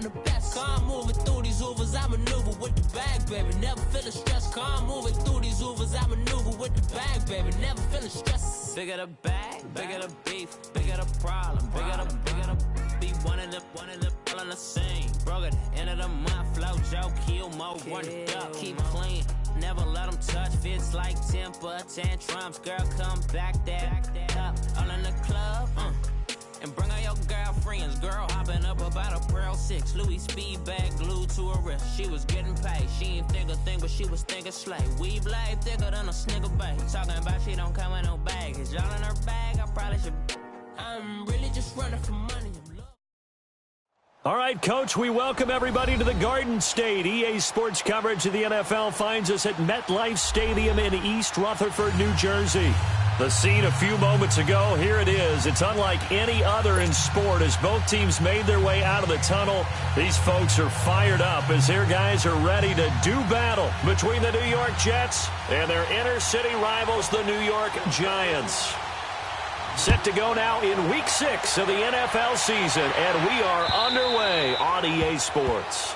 I'm the best. I'm moving through these Hoovers, I maneuver with the bag, baby. Never feeling stressed. I'm moving through these Hoovers, I maneuver with the bag, baby. Never feeling stressed. Bigger the bag, bigger the beef, bigger the problem, bigger the be one in the all in the same. Broke at the end of the month, flow Joe, kill more, run it up, keep clean. Never let them touch, fits like temper tantrums. Girl, come back that up, all in the club, and bring all your girlfriends. Girl hopping up about a Pearl 6 Louis speed bag glued to her wrist. She was getting paid, she ain't think a thing, but she was thinking slay. We blade thicker than a snicker bag. Talking about she don't come with no baggage. Y'all in her bag, I probably should. I'm really just running for money. All right, Coach, we welcome everybody to the Garden State. EA Sports coverage of the NFL finds us at MetLife Stadium in East Rutherford, New Jersey. The scene a few moments ago, here it is. It's unlike any other in sport as both teams made their way out of the tunnel. These folks are fired up as their guys are ready to do battle between the New York Jets and their inner-city rivals, the New York Giants. Set to go now in Week 6 of the NFL season, and we are underway on EA Sports.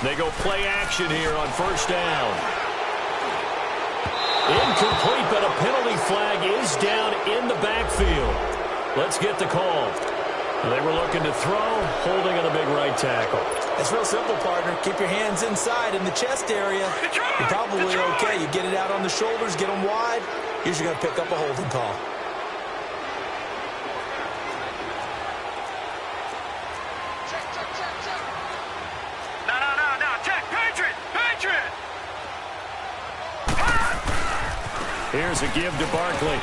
They go play action here on first down. Incomplete, but a penalty flag is down in the backfield. Let's get the call. They were looking to throw, holding on the big right tackle. It's real simple, partner. Keep your hands inside in the chest area. You're probably okay. You get it out on the shoulders, get them wide. Usually going to pick up a holding call. Here's a give to Barkley.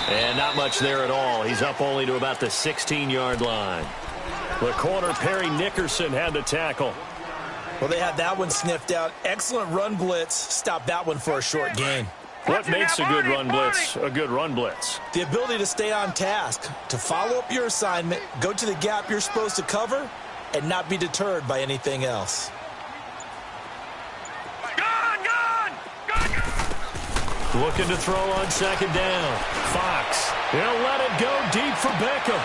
And not much there at all. He's up only to about the 16-yard line. The corner, Perry Nickerson, had the tackle. Well, they had that one sniffed out. Excellent run blitz. Stop that one for a short gain. What makes a good run blitz a good run blitz? The ability to stay on task, to follow up your assignment, go to the gap you're supposed to cover, and not be deterred by anything else. Looking to throw on second down. Fox. He'll let it go deep for Beckham.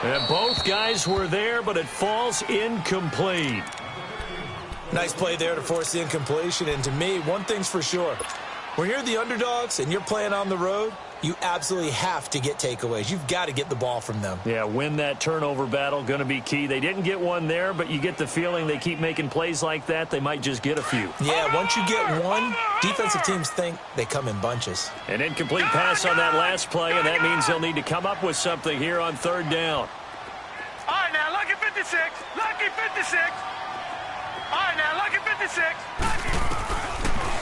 And both guys were there, but it falls incomplete. Nice play there to force the incompletion. And to me, one thing's for sure. When you're the underdogs and you're playing on the road, you absolutely have to get takeaways. You've got to get the ball from them. Yeah, win that turnover battle, going to be key. They didn't get one there, but you get the feeling they keep making plays like that, they might just get a few. Yeah, once you get one, defensive teams think they come in bunches. An incomplete pass on that last play, and that means they'll need to come up with something here on third down. All right, now, lucky 56. Lucky 56. All right, now, lucky 56.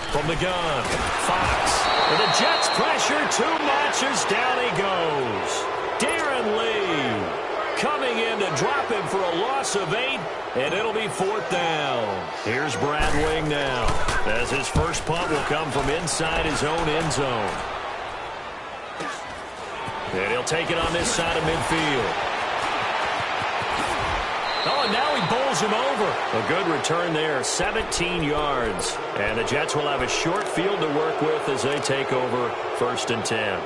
From the gun, Fox. And the Jets pressure too much as down he goes. Darren Lee coming in to drop him for a loss of 8, and it'll be fourth down. Here's Brad Wing now, as his first punt will come from inside his own end zone. And he'll take it on this side of midfield. Oh, and now he bowls him over. A good return there, 17 yards. And the Jets will have a short field to work with as they take over first and 10.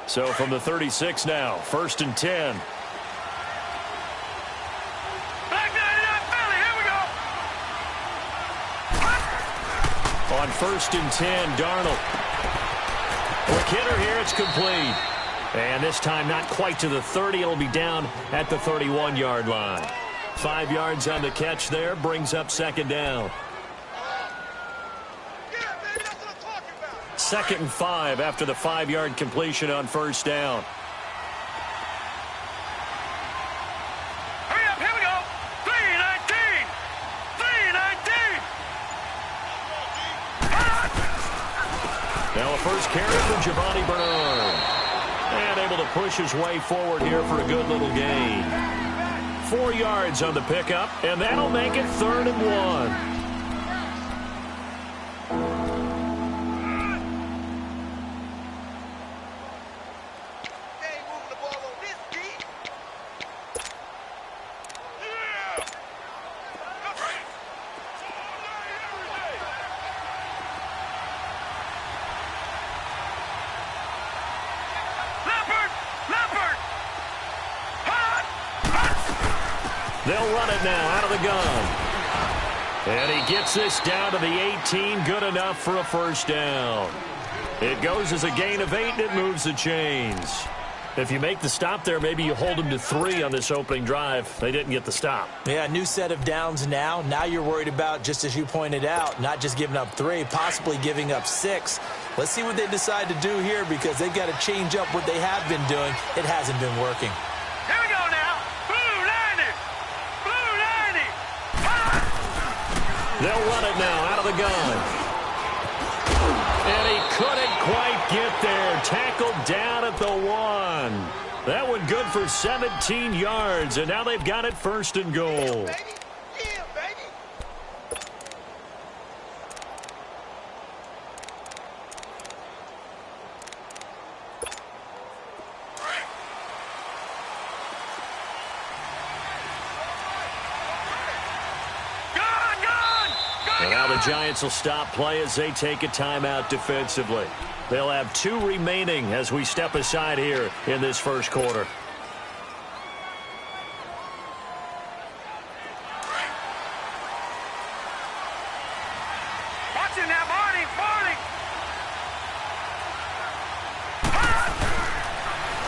So from the 36 now, first and 10. On first and 10, Darnold. Quick hitter here, it's complete. And this time not quite to the 30. It'll be down at the 31-yard line. 5 yards on the catch there, brings up second down. Second and 5 after the 5-yard completion on first down. Hurry up, here we go. 3, 19. first carry for Giovanni Bernard. And able to push his way forward here for a good little gain. 4 yards on the pickup, and that'll make it 3rd and 1. They'll run it now out of the gun. And he gets this down to the 18. Good enough for a first down. It goes as a gain of 8, and it moves the chains. If you make the stop there, maybe you hold them to 3 on this opening drive. They didn't get the stop. Yeah, new set of downs now. Now you're worried about, just as you pointed out, not just giving up 3, possibly giving up 6. Let's see what they decide to do here, because they've got to change up what they have been doing. It hasn't been working. Here we go now. Blue 90. Blue 90. They'll run it now out of the gun. And he couldn't quite get there. Tackled down at the 1. That one good for 17 yards, and now they've got it 1st and goal. And now the Giants will stop play as they take a timeout defensively. They'll have 2 remaining as we step aside here in this first quarter. Watch it now, Marty.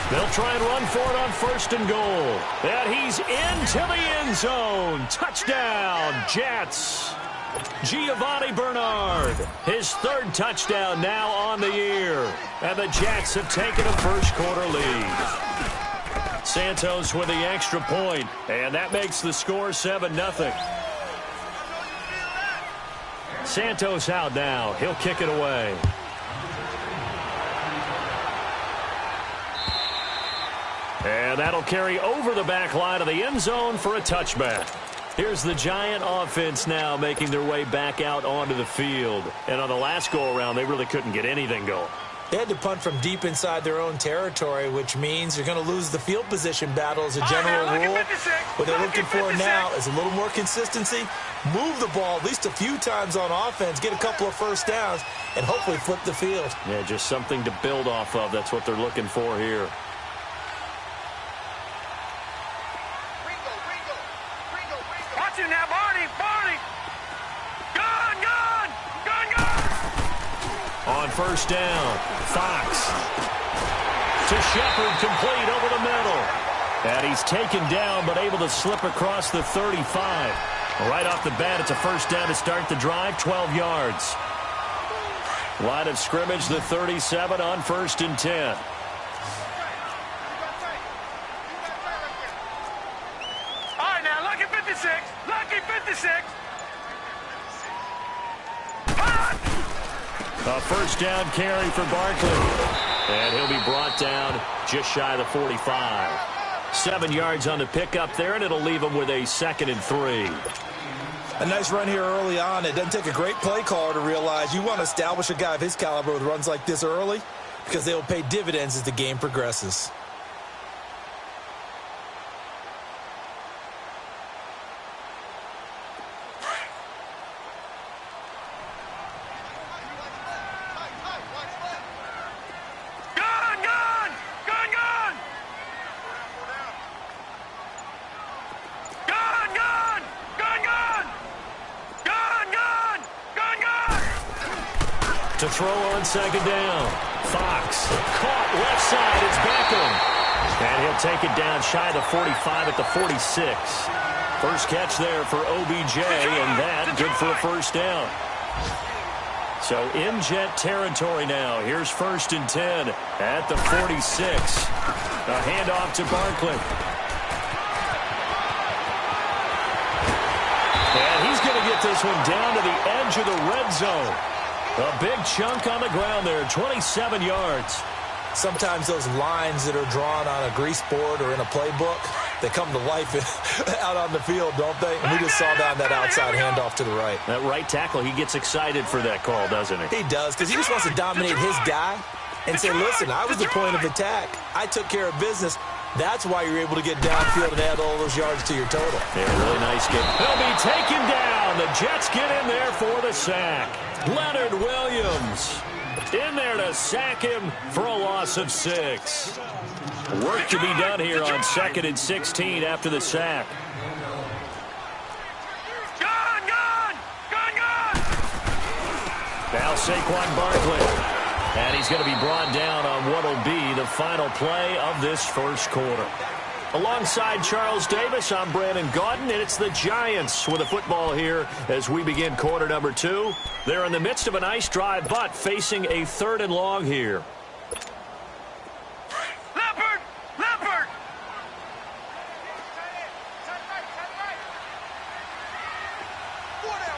They'll try and run for it on 1st and goal. And he's into the end zone. Touchdown, Jets. Giovanni Bernard, his 3rd touchdown now on the year. And the Jets have taken a first quarter lead. Santos with the extra point, and that makes the score 7-0. Santos out now. He'll kick it away. And that'll carry over the back line of the end zone for a touchback. Here's the Giant offense now making their way back out onto the field. And on the last go-around, they really couldn't get anything going. They had to punt from deep inside their own territory, which means you're going to lose the field position battle as a general rule. What they're looking for now is a little more consistency, move the ball at least a few times on offense, get a couple of first downs, and hopefully flip the field. Yeah, just something to build off of. That's what they're looking for here. Now, Barney. Gun. On 1st down, Fox to Shepard, complete over the middle. And he's taken down, but able to slip across the 35. Right off the bat, it's a first down to start the drive, 12 yards. Line of scrimmage, the 37 on 1st and 10. A first down carry for Barkley. And he'll be brought down just shy of the 45. 7 yards on the pickup there, and it'll leave him with a 2nd and 3. A nice run here early on. It doesn't take a great play caller to realize you want to establish a guy of his caliber with runs like this early, because they will pay dividends as the game progresses. To throw on 2nd down. Fox caught left side. It's Beckham. And he'll take it down shy of the 45 at the 46. First catch there for OBJ, and that good for a first down. So in Jet territory now. Here's 1st and 10 at the 46. A handoff to Barkley. And he's going to get this one down to the edge of the red zone. A big chunk on the ground there, 27 yards. Sometimes those lines that are drawn on a grease board or in a playbook, they come to life out on the field, don't they? And we just saw that outside handoff to the right. That right tackle, he gets excited for that call, doesn't he? He does, because he just wants to dominate his guy and say, listen, I was the point of attack. I took care of business. That's why you're able to get downfield and add all those yards to your total. Yeah, really nice game. He'll be taken down. The Jets get in there for the sack. Leonard Williams in there to sack him for a loss of 6. Work to be done here on 2nd and 16 after the sack. Now Saquon Barkley. And he's going to be brought down on what will be the final play of this first quarter. Alongside Charles Davis, I'm Brandon Gaudin, and it's the Giants with a football here as we begin quarter number 2. They're in the midst of a nice drive, but facing a 3rd and long here. Leopard!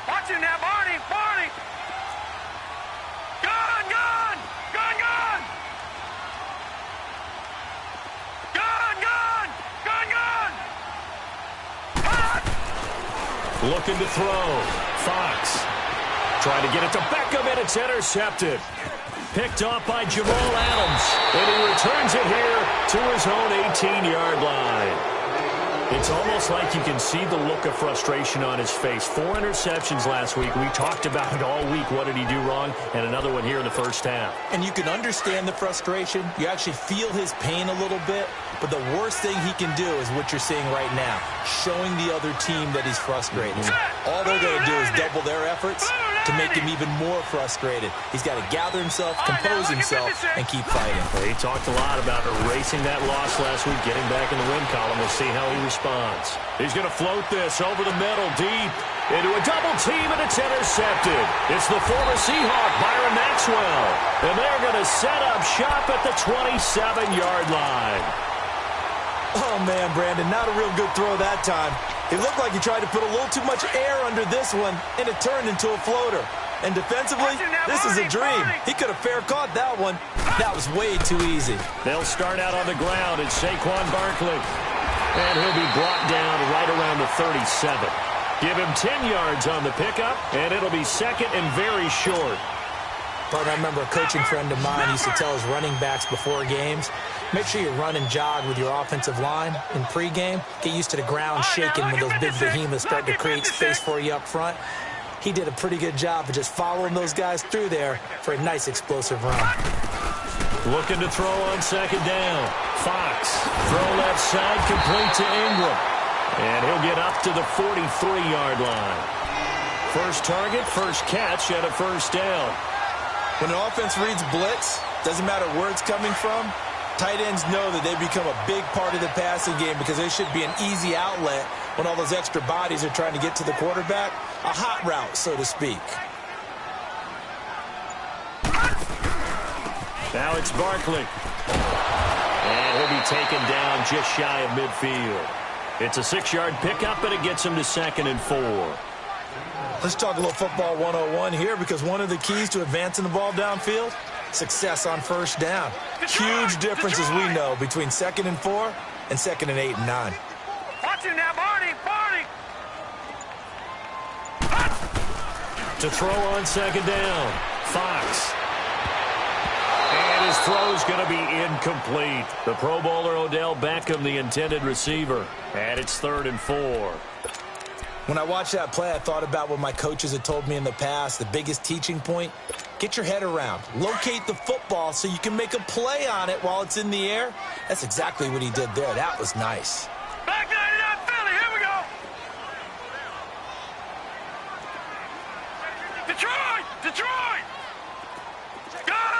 Watch him now, Barney! Looking to throw. Fox trying to get it to Beckham, and it's intercepted. Picked off by Jamal Adams, and he returns it here to his own 18-yard line. It's almost like you can see the look of frustration on his face. 4 interceptions last week. We talked about it all week. What did he do wrong? And another one here in the first half. And you can understand the frustration. You actually feel his pain a little bit. But the worst thing he can do is what you're seeing right now, showing the other team that he's frustrated. All they're going to do is double their efforts to make him even more frustrated. He's got to gather himself, compose himself, and keep fighting. Well, he talked a lot about erasing that loss last week, getting back in the win column. We'll see how he responds. He's going to float this over the middle, deep, into a double team, and it's intercepted. It's the former Seahawk, Byron Maxwell. And they're going to set up shop at the 27-yard line. Oh, man, Brandon, not a real good throw that time. It looked like he tried to put a little too much air under this one, and it turned into a floater. And defensively, this is a dream. He could have fair caught that one. That was way too easy. They'll start out on the ground. It's Saquon Barkley. And he'll be brought down right around the 37. Give him 10 yards on the pickup, and it'll be 2nd and very short. But I remember a coaching friend of mine used to tell his running backs before games, make sure you run and jog with your offensive line in pregame. Get used to the ground shaking when those big behemoths start to create space for you up front. He did a pretty good job of just following those guys through there for a nice explosive run. Looking to throw on 2nd down. Fox, throw left side, complete to Ingram. And he'll get up to the 43-yard line. First target, first catch, and a first down. When an offense reads blitz, doesn't matter where it's coming from, tight ends know that they become a big part of the passing game because they should be an easy outlet when all those extra bodies are trying to get to the quarterback. A hot route, so to speak. Now it's Barkley. And he'll be taken down just shy of midfield. It's a 6-yard pickup, and it gets him to 2nd and 4. Let's talk a little football 101 here, because one of the keys to advancing the ball downfield, success on first down. Huge difference, as we know, between 2nd and 4 and 2nd and 8 and 9. Watch him now, Barney! To throw on 2nd down, Fox. And his throw's going to be incomplete. The Pro Bowler Odell Beckham, the intended receiver. And it's 3rd and 4. When I watched that play, I thought about what my coaches had told me in the past. The biggest teaching point, get your head around. Locate the football so you can make a play on it while it's in the air. That's exactly what he did there. That was nice. Back 99 Philly, here we go. Detroit! Gun!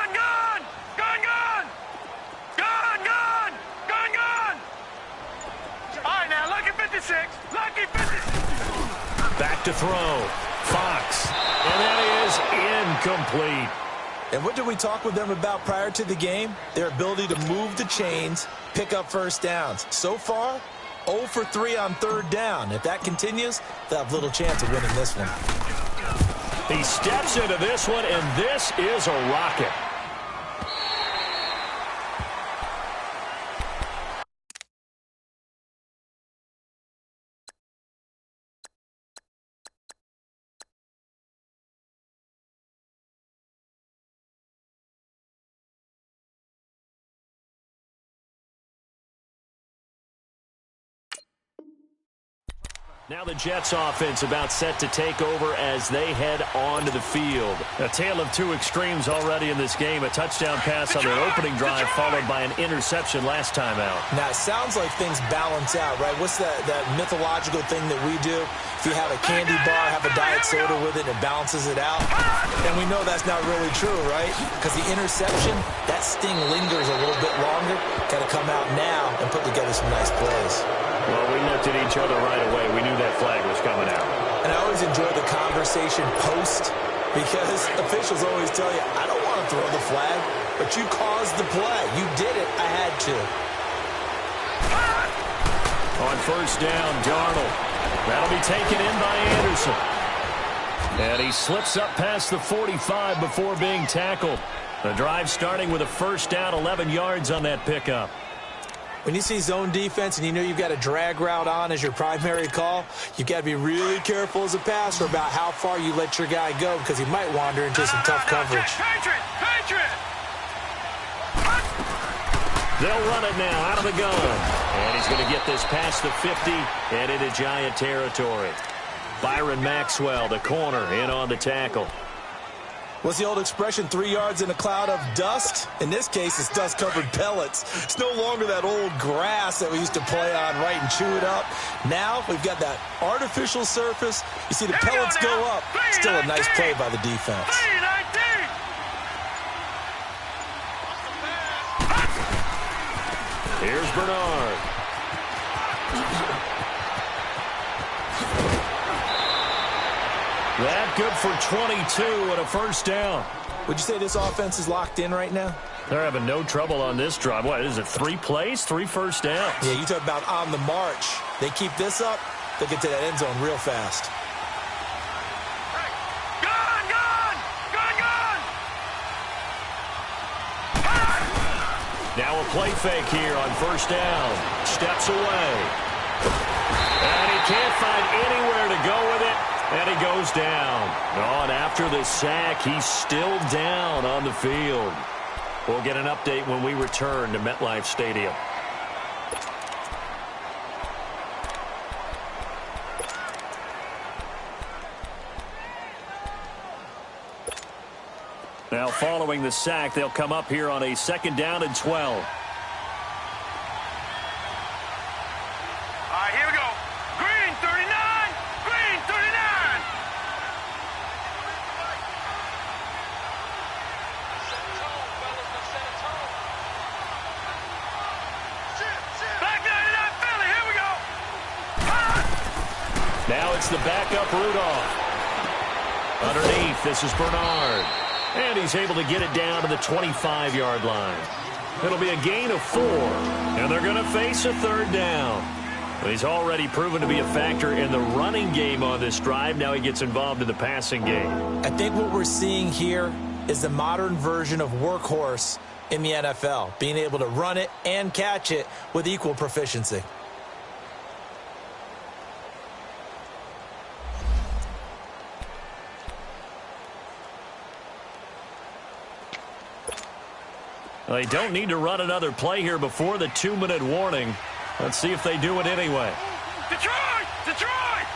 All right, now, lucky 56. Back to throw. Fox. And that is incomplete. And what did we talk with them about prior to the game? Their ability to move the chains, pick up first downs. So far, 0 for 3 on 3rd down. If that continues, they'll have little chance of winning this one. He steps into this one, and this is a rocket. Now the Jets offense about set to take over as they head onto the field. A tale of two extremes already in this game. A touchdown pass on their opening drive followed by an interception last time out. Now, it sounds like things balance out, right? What's that mythological thing that we do? If you have a candy bar, have a diet soda with it, and it balances it out. And we know that's not really true, right? Because the interception, that sting lingers a little bit longer. Got to come out now and put together some nice plays. Well, we looked at each other right away. We knew that flag was coming out. And I always enjoy the conversation post because officials always tell you, I don't want to throw the flag, but you caused the play. You did it. I had to. On first down, Darnold. That'll be taken in by Anderson. And he slips up past the 45 before being tackled. The drive starting with a first down, 11 yards on that pickup. When you see zone defense and you know you've got a drag route on as your primary call, you've got to be really careful as a passer about how far you let your guy go because he might wander into some tough coverage. They'll run it now out of the gun. And he's going to get this past the 50 and into Giant territory. Byron Maxwell, the corner, in on the tackle. What's the old expression, 3 yards in a cloud of dust? In this case, it's dust-covered pellets. It's no longer that old grass that we used to play on, right, and chew it up. Now we've got that artificial surface. You see the pellets go up. Still a nice play by the defense. Here's Bernard. That good for 22 and a first down. Would you say this offense is locked in right now? They're having no trouble on this drive. What is it, 3 plays, 3 first downs? Yeah, you talk about on the march. They keep this up, they'll get to that end zone real fast. Now a play fake here on first down. Steps away. And he can't find anywhere to go with it. And he goes down. Oh, and after the sack, he's still down on the field. We'll get an update when we return to MetLife Stadium. Now, following the sack, they'll come up here on a second down and 12. Now it's the backup Rudolph. Underneath, this is Bernard. And he's able to get it down to the 25-yard line. It'll be a gain of 4. And they're going to face a third down. Well, he's already proven to be a factor in the running game on this drive. Now he gets involved in the passing game. I think what we're seeing here is the modern version of workhorse in the NFL. Being able to run it and catch it with equal proficiency. They don't need to run another play here before the 2-minute warning. Let's see if they do it anyway. Detroit! Detroit!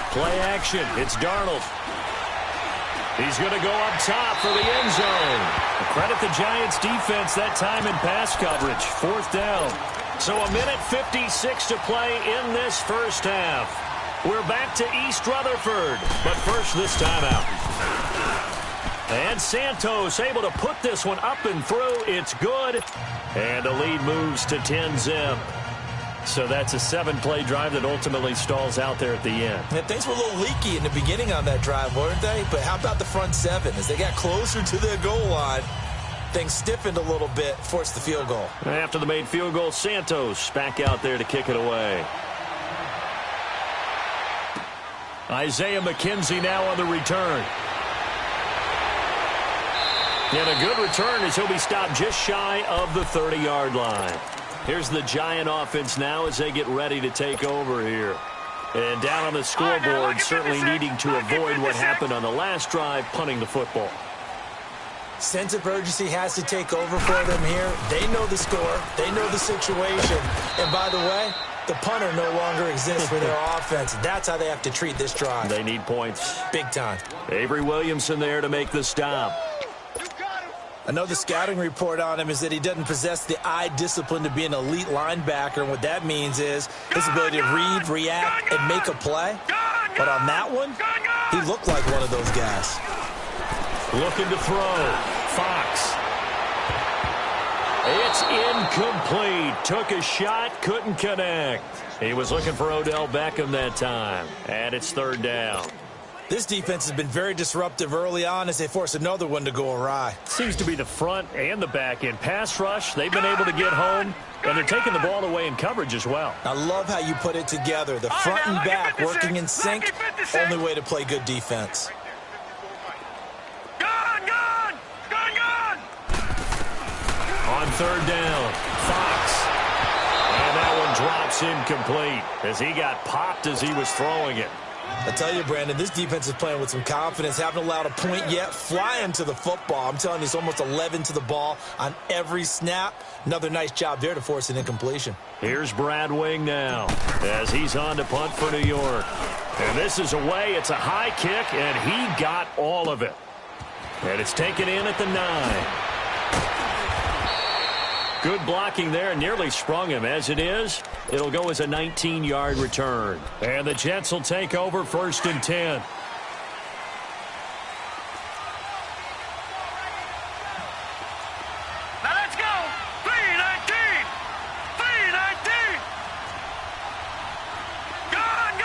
Play action. It's Darnold. He's going to go up top for the end zone. Credit the Giants defense that time in pass coverage. 4th down. So a minute 56 to play in this first half. We're back to East Rutherford. But first, this timeout. And Santos able to put this one up and through. It's good. And the lead moves to 10-zip. So that's a 7-play drive that ultimately stalls out there at the end. Yeah, things were a little leaky in the beginning on that drive, weren't they? But how about the front 7? As they got closer to their goal line, things stiffened a little bit, forced the field goal. After the made field goal, Santos back out there to kick it away. Isaiah McKenzie now on the return. And a good return as he'll be stopped just shy of the 30-yard line. Here's the Giant offense now as they get ready to take over here. And down on the scoreboard, certainly needing to avoid what happened on the last drive, punting the football. Sense of urgency has to take over for them here. They know the score. They know the situation. And by the way, the punter no longer exists for their offense. That's how they have to treat this drive. They need points. Big time. Avery Williamson there to make the stop. I know the scouting report on him is that he doesn't possess the eye discipline to be an elite linebacker. And what that means is his ability to read, react, and make a play. But on that one, he looked like one of those guys. Looking to throw. Fox. It's incomplete. Took a shot, couldn't connect. He was looking for Odell Beckham that time. And it's third down. This defense has been very disruptive early on as they force another one to go awry. Seems to be the front and the back end. Pass rush, they've been able to get home, and they're taking the ball away in coverage as well. I love how you put it together. The front and back working in sync, only way to play good defense. On third down, Fox. And that one drops incomplete as he got popped as he was throwing it. I tell you, Brandon, this defense is playing with some confidence. Haven't allowed a point yet. Flying to the football. I'm telling you, it's almost 11 to the ball on every snap. Another nice job there to force an incompletion. Here's Brad Wing now as he's on to punt for New York. And this is away. It's a high kick, and he got all of it. And it's taken in at the 9. Good blocking there, nearly sprung him. As it is, it'll go as a 19-yard return. And the Jets will take over 1st and 10. Now let's go. 3-19. 3-19. Gone.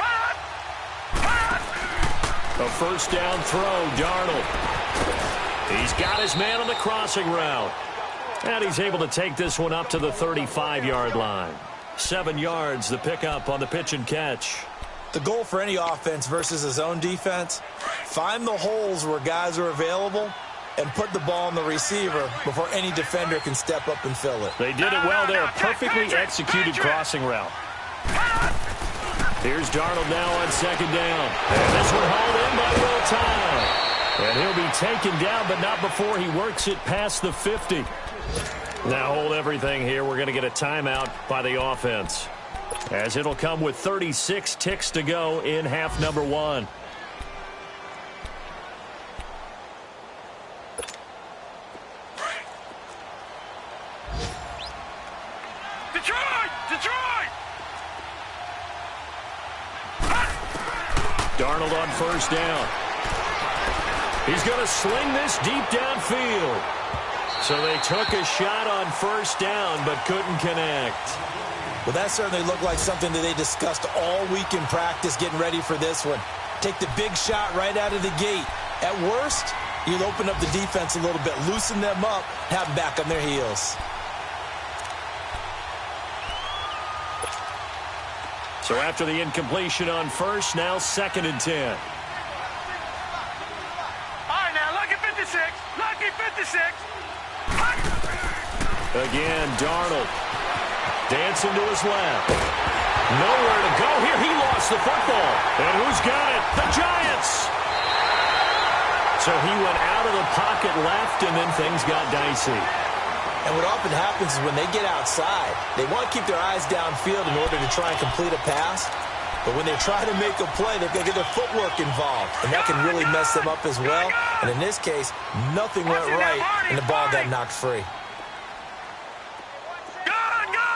Hot. A first down throw, Darnold. He's got his man on the crossing route. And he's able to take this one up to the 35-yard line. 7 yards, the pickup on the pitch and catch. The goal for any offense versus his own defense, find the holes where guys are available and put the ball on the receiver before any defender can step up and fill it. They did it well there. Perfectly executed crossing route. Here's Darnold now on 2nd down. And this one hauled in by Will Tye. And he'll be taken down, but not before he works it past the 50. Now hold everything here. We're going to get a timeout by the offense, as it'll come with 36 ticks to go in half number 1. Detroit! Darnold on 1st down. He's going to sling this deep downfield. So they took a shot on 1st down, but couldn't connect. Well, that certainly looked like something that they discussed all week in practice getting ready for this one. Take the big shot right out of the gate. At worst, you'll open up the defense a little bit, loosen them up, have them back on their heels. So after the incompletion on 1st, now 2nd and 10. Lucky 56. Again, Darnold. Dancing to his left. Nowhere to go here. He lost the football. And who's got it? The Giants. So he went out of the pocket left, and then things got dicey. And what often happens is when they get outside, they want to keep their eyes downfield in order to try and complete a pass. But when they try to make a play, they've got to get their footwork involved. And that can really mess them up as well. And in this case, nothing went right, and the ball got knocked free. Gone!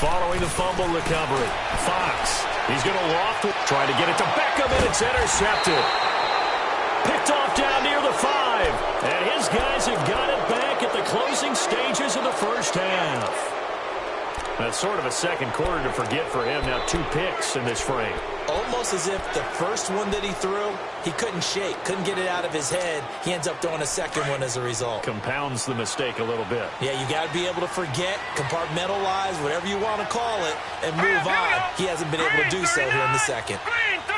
Following the fumble recovery, Fox. He's going to loft it, try to get it to Beckham, and it's intercepted. Picked off down near the 5. And his guys have got it back at the closing stages of the 1st half. That's sort of a second quarter to forget for him. Now 2 picks in this frame. Almost as if the first one that he threw, he couldn't shake, couldn't get it out of his head. He ends up throwing a second one as a result. Compounds the mistake a little bit. Yeah, you got to be able to forget, compartmentalize, whatever you want to call it, and move on. He hasn't been able to do so here in the second. Green 39.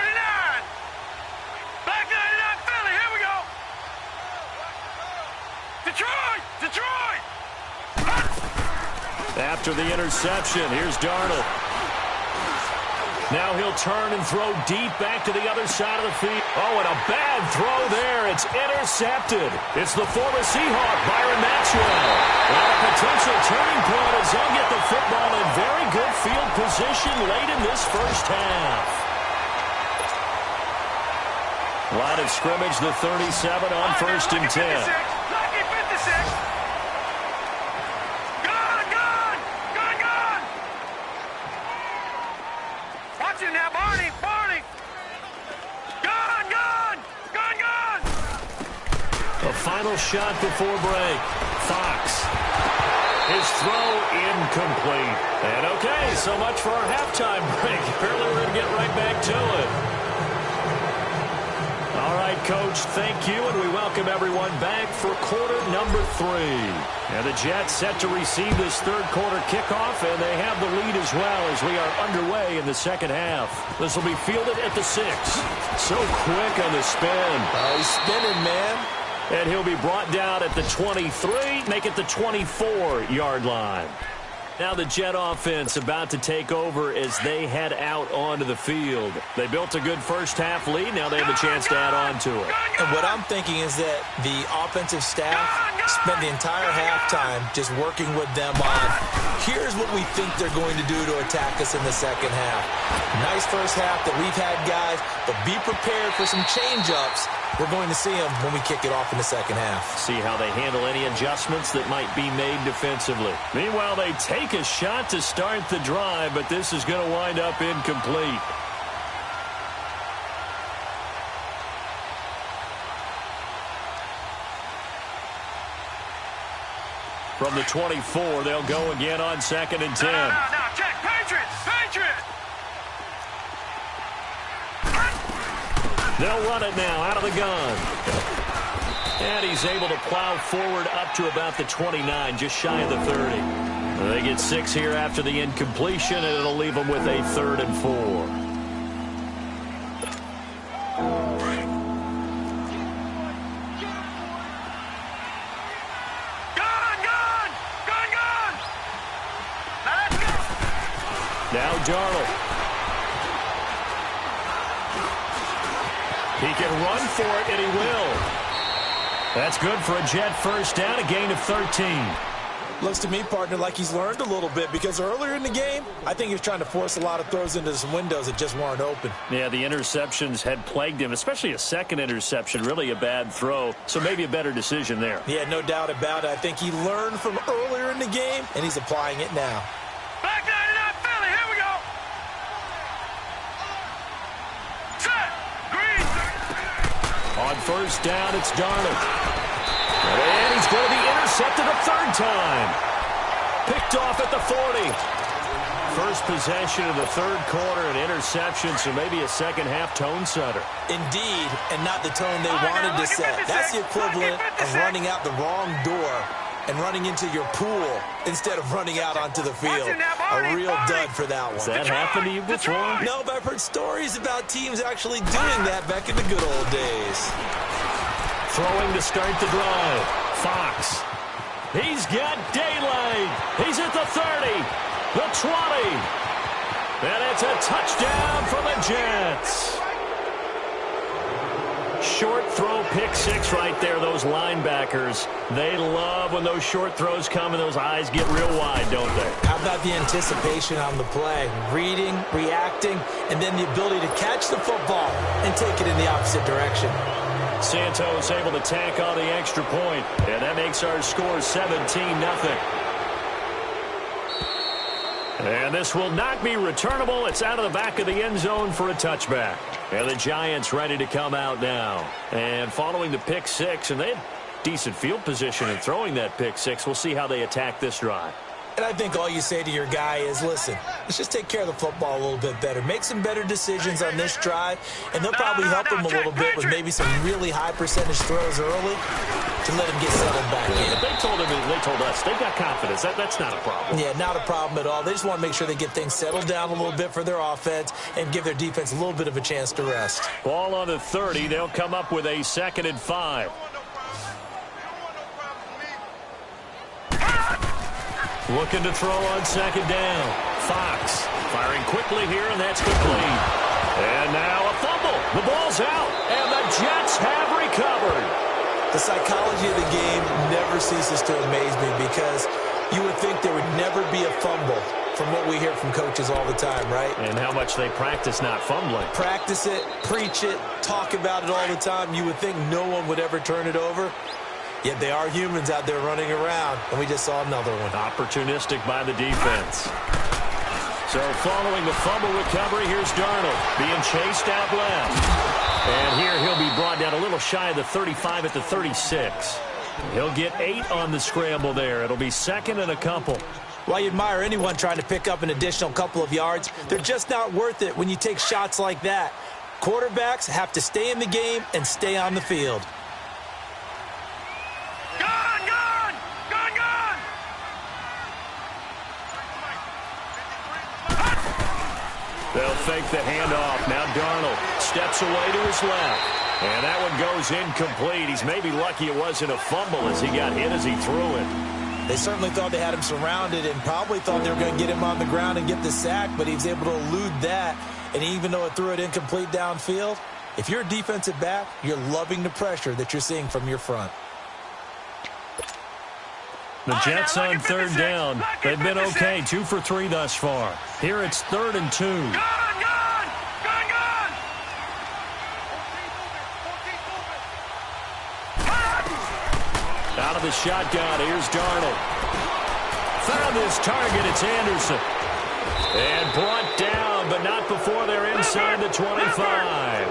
Black 99 Philly. Here we go. Detroit. Detroit. After the interception, here's Darnold. Now he'll turn and throw deep back to the other side of the field. Oh, and a bad throw there. It's intercepted. It's the former Seahawk, Byron Maxwell. Well, a potential turning point as they'll get the football in very good field position late in this first half. Line of scrimmage, the 37 on first and 10. Lucky 56. Watch it now, Barney. Gone. A final shot before break. Fox. His throw incomplete. And okay, so much for our halftime break. Apparently we're going to get right back to it. All right, Coach, thank you, and we welcome everyone back for quarter number 3. And the Jets set to receive this third quarter kickoff, and they have the lead as well as we are underway in the second half. This will be fielded at the 6. So quick on the spin. He's spinning, man. And he'll be brought down at the 23, make it the 24-yard line. Now the Jet offense about to take over as they head out onto the field. They built a good first half lead. Now they have a chance to add on to it. And what I'm thinking is that the offensive staff spent the entire halftime just working with them on, here's what we think they're going to do to attack us in the second half. Nice first half that we've had, guys, but be prepared for some change-ups. We're going to see them when we kick it off in the second half. See how they handle any adjustments that might be made defensively. Meanwhile, they take a shot to start the drive, but this is going to wind up incomplete. From the 24, they'll go again on second and 10. No, check. Patriots. They'll run it now out of the gun. And he's able to plow forward up to about the 29, just shy of the 30. They get 6 here after the incompletion, and it'll leave them with a 3rd and 4. Gone. Let's go. Now Darnold. He can run for it, and he will. That's good for a Jet first down, a gain of 13. Looks to me, partner, like he's learned a little bit because earlier in the game, I think he was trying to force a lot of throws into some windows that just weren't open. Yeah, the interceptions had plagued him, especially a second interception, really a bad throw. So maybe a better decision there. Yeah, no doubt about it. I think he learned from earlier in the game, and he's applying it now. Black 99 Philly. Here we go. Set. Green. On first down, it's Darnold. And he's going to be intercepted a 3rd time. Picked off at the 40. First possession of the 3rd quarter, an interception, so maybe a second half tone setter. Indeed, and not the tone they wanted to set. That's the equivalent of running out the wrong door and running into your pool instead of running out onto the field. A real dud for that one. Has that happened to you before? No, but I've heard stories about teams actually doing that back in the good old days. Throwing to start the drive. Fox. He's got daylight. He's at the 30, the 20. And it's a touchdown for the Jets. Short throw, pick 6 right there. Those linebackers, they love when those short throws come and those eyes get real wide, don't they? How about the anticipation on the play? Reading, reacting, and then the ability to catch the football and take it in the opposite direction. Santos able to tack on the extra point, and that makes our score 17-0. And this will not be returnable. It's out of the back of the end zone for a touchback. And the Giants ready to come out now. And following the pick 6, and they had decent field position in throwing that pick 6. We'll see how they attack this drive. And I think all you say to your guy is, listen, let's just take care of the football a little bit better. Make some better decisions on this drive, and they'll probably help him a little bit with maybe some really high percentage throws early to let him get settled back in. But they told us they've got confidence. That's not a problem. Yeah, not a problem at all. They just want to make sure they get things settled down a little bit for their offense and give their defense a little bit of a chance to rest. Ball on the 30. They'll come up with a 2nd and 5. Looking to throw on 2nd down. Fox firing quickly here, and that's complete. And now a fumble. The ball's out, and the Jets have recovered. The psychology of the game never ceases to amaze me because you would think there would never be a fumble from what we hear from coaches all the time, right? And how much they practice not fumbling. Practice it, preach it, talk about it all the time. You would think no one would ever turn it over. Yet they are humans out there running around, and we just saw another one. Opportunistic by the defense. So following the fumble recovery, here's Darnold being chased out left. And here he'll be brought down a little shy of the 35 at the 36. He'll get 8 on the scramble there. It'll be 2nd and a couple. While you admire anyone trying to pick up an additional couple of yards, they're just not worth it when you take shots like that. Quarterbacks have to stay in the game and stay on the field. They'll fake the handoff. Now Darnold steps away to his left. And that one goes incomplete. He's maybe lucky it wasn't a fumble as he got hit as he threw it. They certainly thought they had him surrounded and probably thought they were going to get him on the ground and get the sack, but he was able to elude that. And even though it threw it incomplete downfield, if you're a defensive back, you're loving the pressure that you're seeing from your front. The Jets on 3rd down. They've been okay, 2 for 3 thus far. Here it's 3rd and 2. Out of the shotgun, here's Darnold. Found his target, it's Anderson. And brought down, but not before they're inside the 25.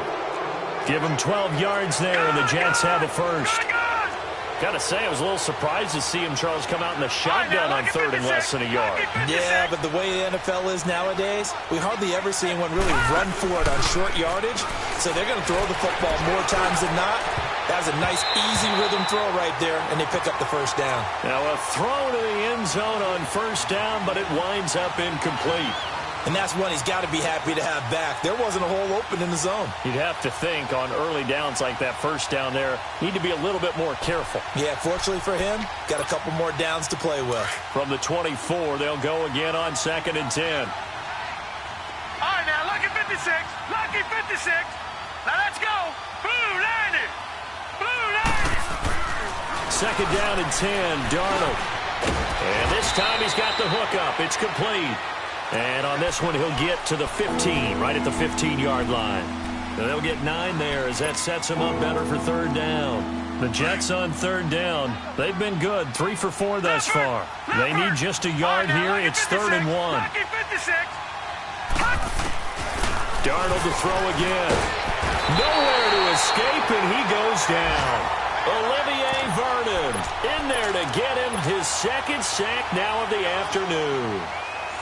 Give them 12 yards there, and the Jets have a first. Got to say, I was a little surprised to see him, Charles, come out in the shotgun on 3rd and less than a yard. Yeah, but the way the NFL is nowadays, we hardly ever see anyone really run for it on short yardage. So they're going to throw the football more times than not. That was a nice, easy rhythm throw right there, and they pick up the first down. Now a throw to the end zone on 1st down, but it winds up incomplete. And that's one he's got to be happy to have back. There wasn't a hole open in the zone. You'd have to think on early downs like that 1st down there, need to be a little bit more careful. Yeah, fortunately for him, got a couple more downs to play with. From the 24, they'll go again on 2nd and 10. All right, now, lucky 56. Lucky 56. Now, let's go. Blue landed. Blue landed. 2nd down and 10, Darnold. And this time he's got the hook up. It's complete. And on this one, he'll get to the 15, right at the 15-yard line. And they'll get 9 there as that sets him up better for 3rd down. The Jets on 3rd down. They've been good, 3 for 4 thus far. They need just a yard here. It's 3rd and 1. Darnold to throw again. Nowhere to escape, and he goes down. Olivier Vernon in there to get him his 2nd sack now of the afternoon.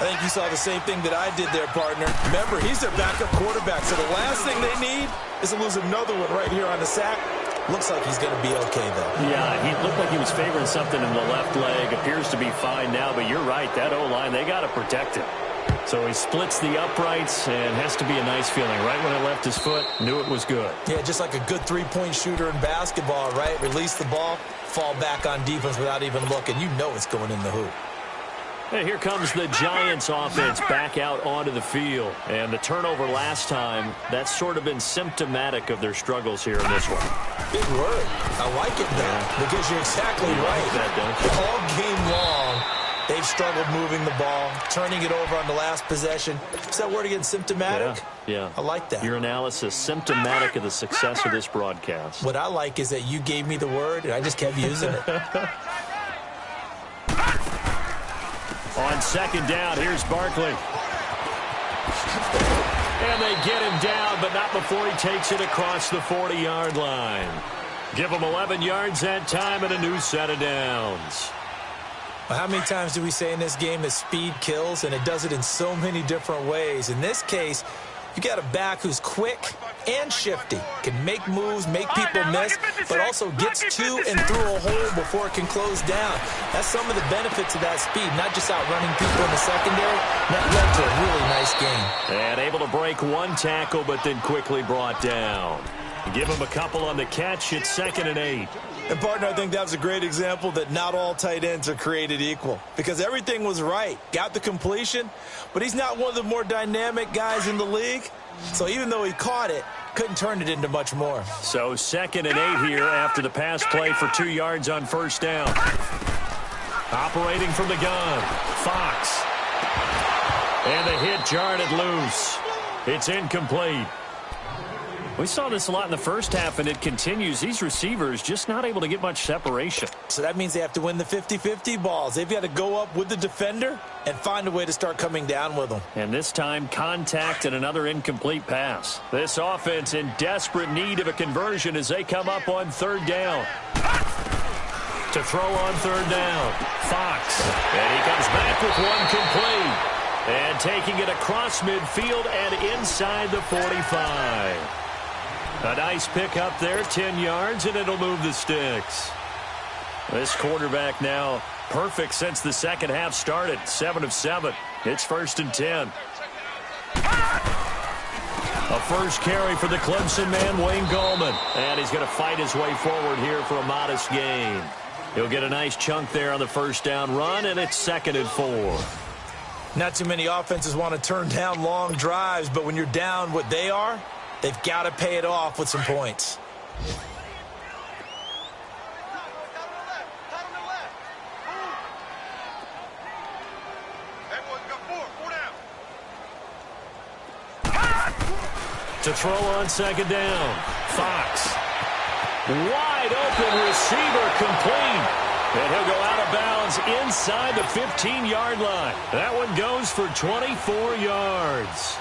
I think you saw the same thing that I did there, partner. Remember, he's their backup quarterback, so the last thing they need is to lose another one right here on the sack. Looks like he's going to be okay, though. Yeah, he looked like he was favoring something in the left leg. Appears to be fine now, but you're right. That O-line, they got to protect him. So he splits the uprights and has to be a nice feeling. Right when it left his foot, knew it was good. Yeah, just like a good three-point shooter in basketball, right? Release the ball, fall back on defense without even looking. You know it's going in the hoop. And here comes the Giants offense back out onto the field. And the turnover last time, that's sort of been symptomatic of their struggles here in this one. Big word. I like it, though, because you're exactly right. All game long, they've struggled moving the ball, turning it over on the last possession. Is that word again, symptomatic? Yeah. I like that. Your analysis, symptomatic of the success of this broadcast. What I like is that you gave me the word, and I just kept using it. On 2nd down, here's Barkley. And they get him down, but not before he takes it across the 40-yard line. Give him 11 yards that time and a new set of downs. Well, how many times do we say in this game that speed kills, and it does it in so many different ways? In this case, you got a back who's quick and shifty, can make moves, make people miss, but also gets to and through a hole before it can close down. That's some of the benefits of that speed, not just outrunning people in the secondary. That led to a really nice game. And able to break one tackle, but then quickly brought down. Give him a couple on the catch. It's 2nd and 8. And, partner, I think that was a great example that not all tight ends are created equal, because everything was right. Got the completion, but he's not one of the more dynamic guys in the league. So even though he caught it, couldn't turn it into much more. So 2nd and 8 here after the pass play for 2 yards on first down. Operating from the gun, Fox. And the hit jarred it loose. It's incomplete. We saw this a lot in the first half, and it continues. These receivers just not able to get much separation. So that means they have to win the 50-50 balls. They've got to go up with the defender and find a way to start coming down with them. And this time, contact and another incomplete pass. This offense in desperate need of a conversion as they come up on 3rd down. To throw on 3rd down, Fox. And he comes back with one complete. And taking it across midfield and inside the 45. A nice pick up there, 10 yards, and it'll move the sticks. This quarterback now perfect since the second half started, 7 of 7. It's 1st and 10. A first carry for the Clemson man, Wayne Gallman. And he's going to fight his way forward here for a modest gain. He'll get a nice chunk there on the first down run, and it's 2nd and 4. Not too many offenses want to turn down long drives, but when you're down what they are, they've got to pay it off with some points. To throw on 2nd down, Fox. Wide open receiver, complete. And he'll go out of bounds inside the 15-yard line. That one goes for 24 yards.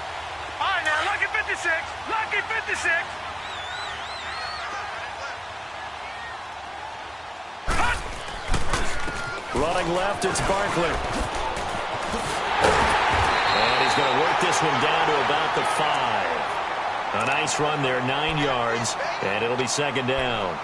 All right, now, lucky 56. Lucky 56. Running left, it's Barkley. And he's going to work this one down to about the 5. A nice run there, 9 yards, and it'll be 2nd down.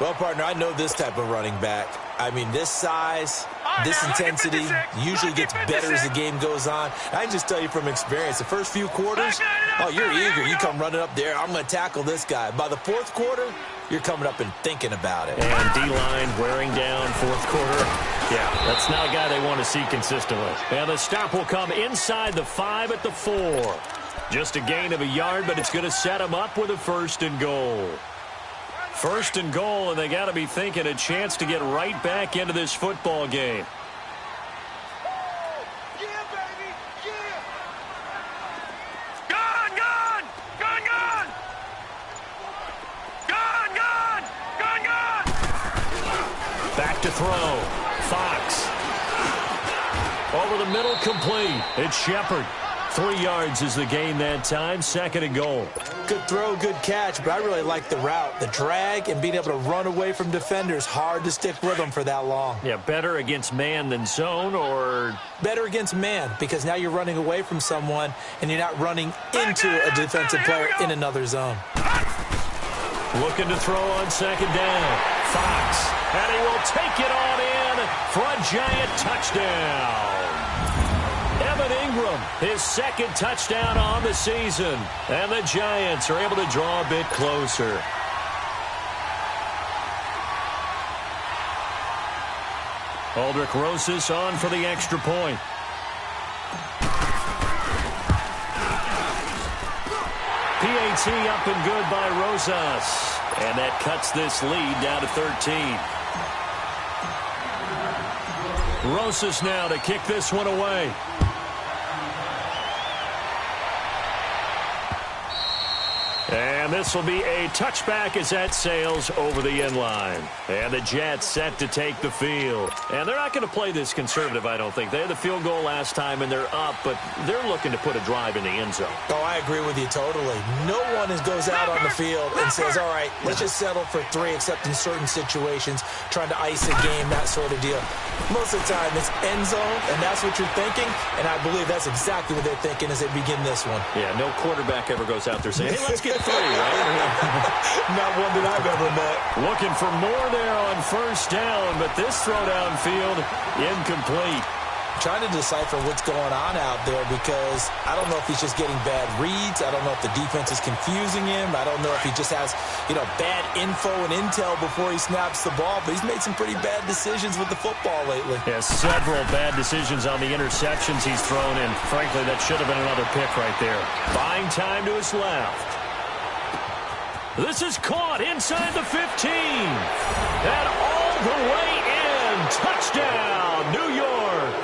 Well, partner, I know this type of running back. I mean, this size, this intensity usually gets better as the game goes on. I can just tell you from experience, the first few quarters, oh, you're eager. You come running up there, I'm going to tackle this guy. By the 4th quarter, you're coming up and thinking about it. And D-line wearing down 4th quarter. Yeah, that's not a guy they want to see consistently. And the stop will come inside the 5 at the 4. Just a gain of a yard, but it's going to set them up with a 1st and goal. 1st and goal, and they got to be thinking a chance to get right back into this football game. Yeah, baby, yeah. Gun, gun, gun, gun. Gun, gun, gun, gun. Back to throw. Fox. Over the middle, complete. It's Shepard. 3 yards is the gain that time, 2nd and goal. Good throw, good catch, but I really like the route. The drag and being able to run away from defenders, hard to stick with them for that long. Yeah, better against man than zone, or? Better against man, because now you're running away from someone and you're not running into a defensive player in another zone. Looking to throw on 2nd down. Fox, and he will take it on in for a giant touchdown. Evan Ingram, his 2nd touchdown on the season. And the Giants are able to draw a bit closer. Aldrich Rosas on for the extra point. PAT up and good by Rosas. And that cuts this lead down to 13. Rosas now to kick this one away. And this will be a touchback as that sails over the end line. And the Jets set to take the field. And they're not going to play this conservative, I don't think. They had the field goal last time, and they're up, but they're looking to put a drive in the end zone. Oh, I agree with you totally. No one goes out on the field and says, all right, let's just settle for 3, except in certain situations, trying to ice a game, that sort of deal. Most of the time, it's end zone, and that's what you're thinking, and I believe that's exactly what they're thinking as they begin this one. Yeah, no quarterback ever goes out there saying, hey, let's get 3, right? Not one that I've ever met. Looking for more there on first down, but this throw downfield incomplete. Trying to decipher what's going on out there because I don't know if he's just getting bad reads. I don't know if the defense is confusing him. I don't know if he just has, bad info and intel before he snaps the ball. But he's made some pretty bad decisions with the football lately. Yeah, several bad decisions on the interceptions he's thrown in. Frankly, that should have been another pick right there. Buying time to his left. This is caught inside the 15. And all the way in. Touchdown, New York.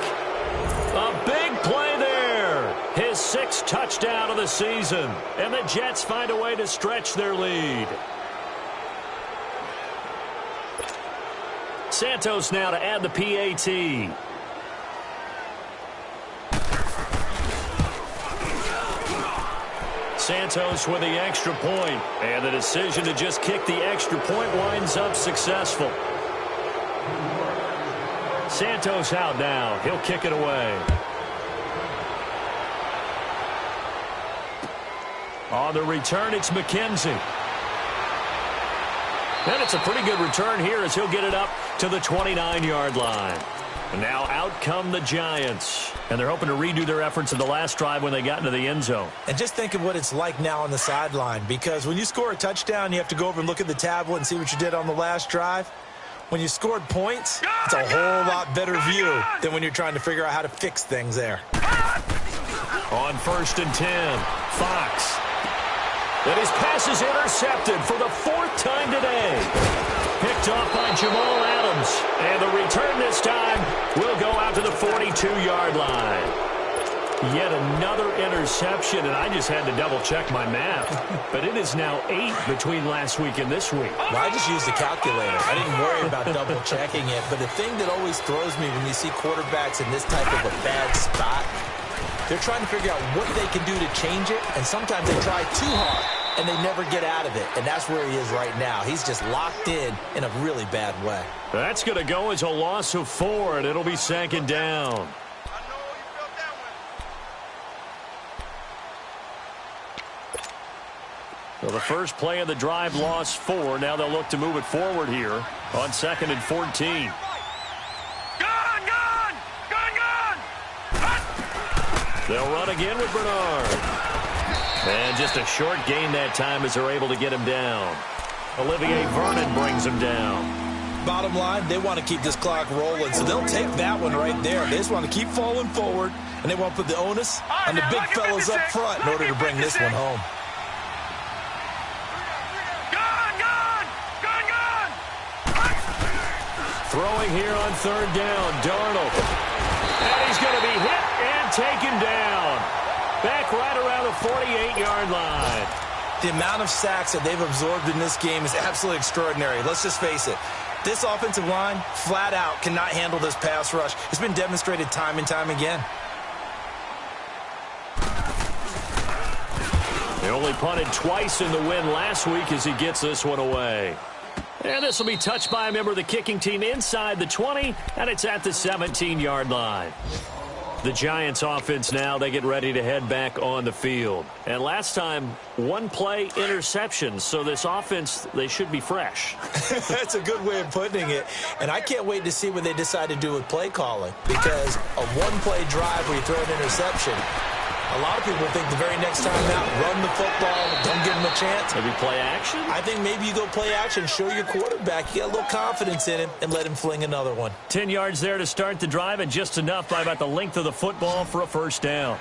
A big play there. His 6th touchdown of the season. And the Jets find a way to stretch their lead. Santos now to add the PAT. Santos with the extra point. And the decision to just kick the extra point winds up successful. Santos out now. He'll kick it away. On the return, it's McKenzie. And it's a pretty good return here as he'll get it up to the 29-yard line. And now out come the Giants. And they're hoping to redo their efforts in the last drive when they got into the end zone. And just think of what it's like now on the sideline. Because when you score a touchdown, you have to go over and look at the tablet and see what you did on the last drive. When you scored points, it's a whole lot better view than when you're trying to figure out how to fix things there. On 1st and 10, Fox. And his pass is intercepted for the 4th time today. Picked off by Jamal Adams. And the return this time will go out to the 42-yard line. Yet another interception, and I just had to double-check my math. But it is now 8 between last week and this week. Well, I just used the calculator. I didn't worry about double-checking it. But the thing that always throws me when you see quarterbacks in this type of a bad spot, they're trying to figure out what they can do to change it, and sometimes they try too hard, and they never get out of it. And that's where he is right now. He's just locked in a really bad way. That's going to go as a loss of 4, and it'll be 2nd down. So the first play of the drive lost 4. Now they'll look to move it forward here on 2nd and 14. They'll run again with Bernard. And just a short gain that time as they're able to get him down. Olivier Vernon brings him down. Bottom line, they want to keep this clock rolling, so they'll take that one right there. They just want to keep falling forward, and they want to put the onus on the big fellas up front in order to bring this one home. Throwing here on 3rd down, Darnold. And he's going to be hit and taken down. Back right around the 48-yard line. The amount of sacks that they've absorbed in this game is absolutely extraordinary. Let's just face it. This offensive line, flat out, cannot handle this pass rush. It's been demonstrated time and time again. They only punted twice in the win last week as he gets this one away. And this will be touched by a member of the kicking team inside the 20, and it's at the 17-yard line. The Giants offense now, they get ready to head back on the field. And last time, 1 play interception, so this offense, they should be fresh. That's a good way of putting it. And I can't wait to see what they decide to do with play calling, because a 1-play drive where you throw an interception, a lot of people think the very next time out, run the football, don't give him a chance. Maybe play action? I think maybe you go play action, show your quarterback, you get a little confidence in him, and let him fling another one. 10 yards there to start the drive, and just enough by about the length of the football for a first down.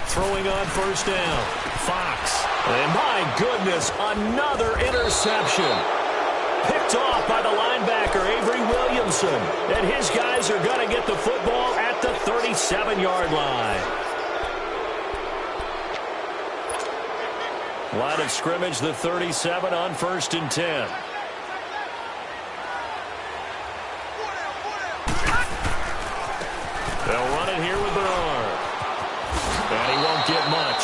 Throwing on first down, Fox. And my goodness, another interception. Picked picked off by the linebacker, Avery Williamson. And his guys are going to get the football at the 37-yard line. Line of scrimmage, the 37 on 1st and 10. They'll run it here with Bernard. And he won't get much.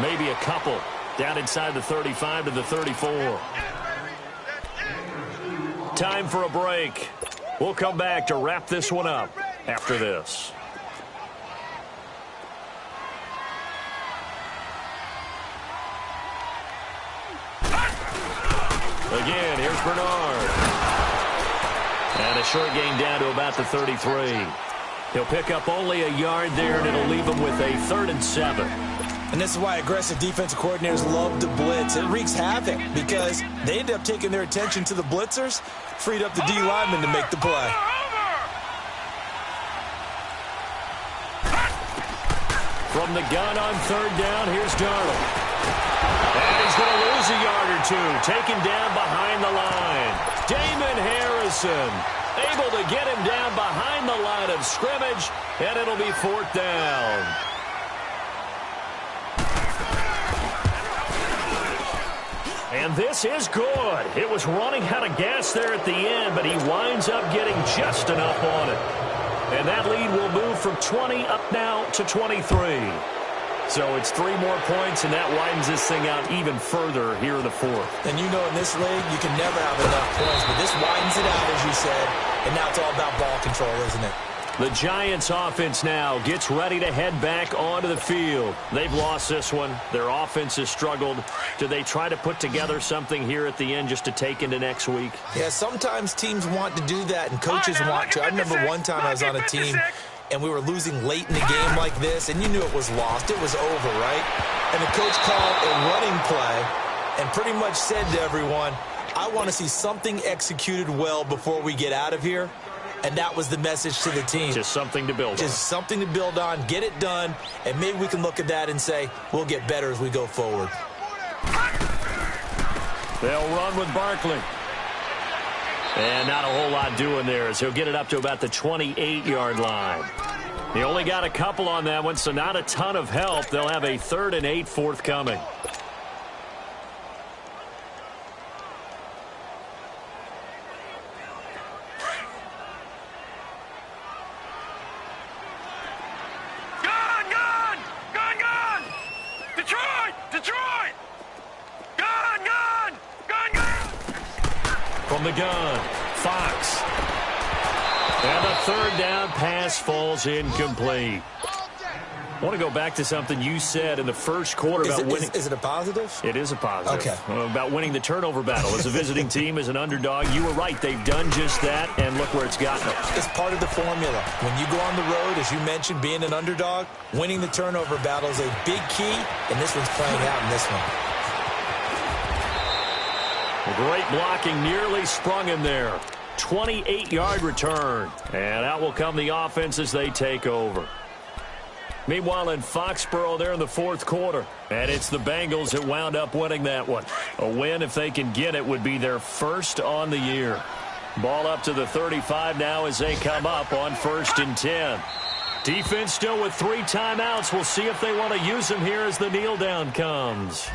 Maybe a couple. Down inside the 35 to the 34. Time for a break. We'll come back to wrap this one up after this. Again, here's Bernard. And a short gain down to about the 33. He'll pick up only a yard there, and it'll leave him with a 3rd and 7. And this is why aggressive defensive coordinators love to blitz. It wreaks havoc because they end up taking their attention to the blitzers, freed up the D lineman to make the play. From the gun on 3rd down, here's Darnold. And he's going to lose a yard or two, taken down behind the line. Damon Harrison able to get him down behind the line of scrimmage, and it'll be 4th down. And this is good. It was running out of gas there at the end, but he winds up getting just enough on it. And that lead will move from 20 up now to 23. So it's 3 more points, and that widens this thing out even further here in the 4th. And you know in this league, you can never have enough points, but this widens it out, as you said, and now it's all about ball control, isn't it? The Giants offense now gets ready to head back onto the field. They've lost this one. Their offense has struggled. Do they try to put together something here at the end just to take into next week? Yeah, sometimes teams want to do that, and coaches want to. I remember one time I was on a team, and we were losing late in the game like this, and you knew it was lost. It was over, right? And the coach called a running play and pretty much said to everyone, I want to see something executed well before we get out of here. And that was the message to the team. Just something to build on. Just something to build on, get it done, and maybe we can look at that and say, we'll get better as we go forward. They'll run with Barkley. And not a whole lot doing there as he'll get it up to about the 28-yard line. He only got a couple on that one, so not a ton of help. They'll have a 3rd and 8 forthcoming. From the gun, Fox. And the 3rd down pass falls incomplete. I want to go back to something you said in the first quarter about winning. Is it a positive? It is a positive. Okay. About winning the turnover battle. As a visiting team, as an underdog, you were right. They've done just that, and look where it's gotten them. It's part of the formula. When you go on the road, as you mentioned, being an underdog, winning the turnover battle is a big key, and this one's playing out in this one. Great blocking, nearly sprung him there. 28-yard return. And out will come the offense as they take over. Meanwhile, in Foxborough, they're in the 4th quarter. And it's the Bengals that wound up winning that one. A win, if they can get it, would be their first on the year. Ball up to the 35 now as they come up on 1st and 10. Defense still with 3 timeouts. We'll see if they want to use them here as the kneel down comes.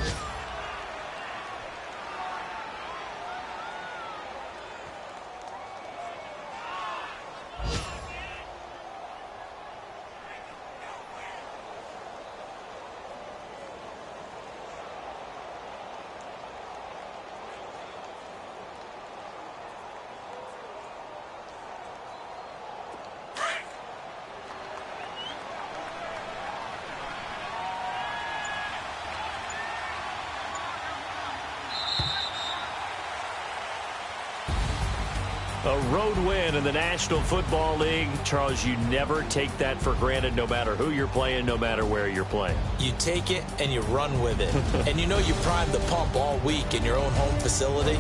A road win in the National Football League. Charles, you never take that for granted no matter who you're playing, no matter where you're playing. You take it and you run with it. And you know you primed the pump all week in your own home facility.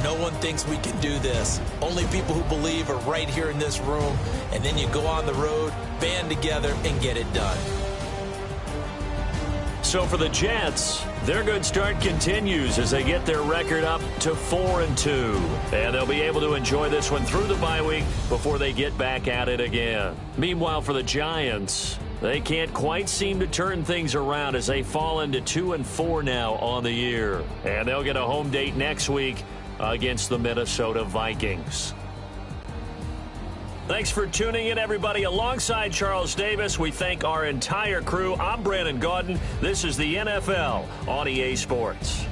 No one thinks we can do this. Only people who believe are right here in this room. And then you go on the road, band together, and get it done. so for the Jets, their good start continues as they get their record up to 4-2. And they'll be able to enjoy this one through the bye week before they get back at it again. Meanwhile, for the Giants, they can't quite seem to turn things around as they fall into 2-4 now on the year. And they'll get a home date next week against the Minnesota Vikings. Thanks for tuning in, everybody. Alongside Charles Davis, we thank our entire crew. I'm Brandon Gaudin. This is the NFL on EA Sports.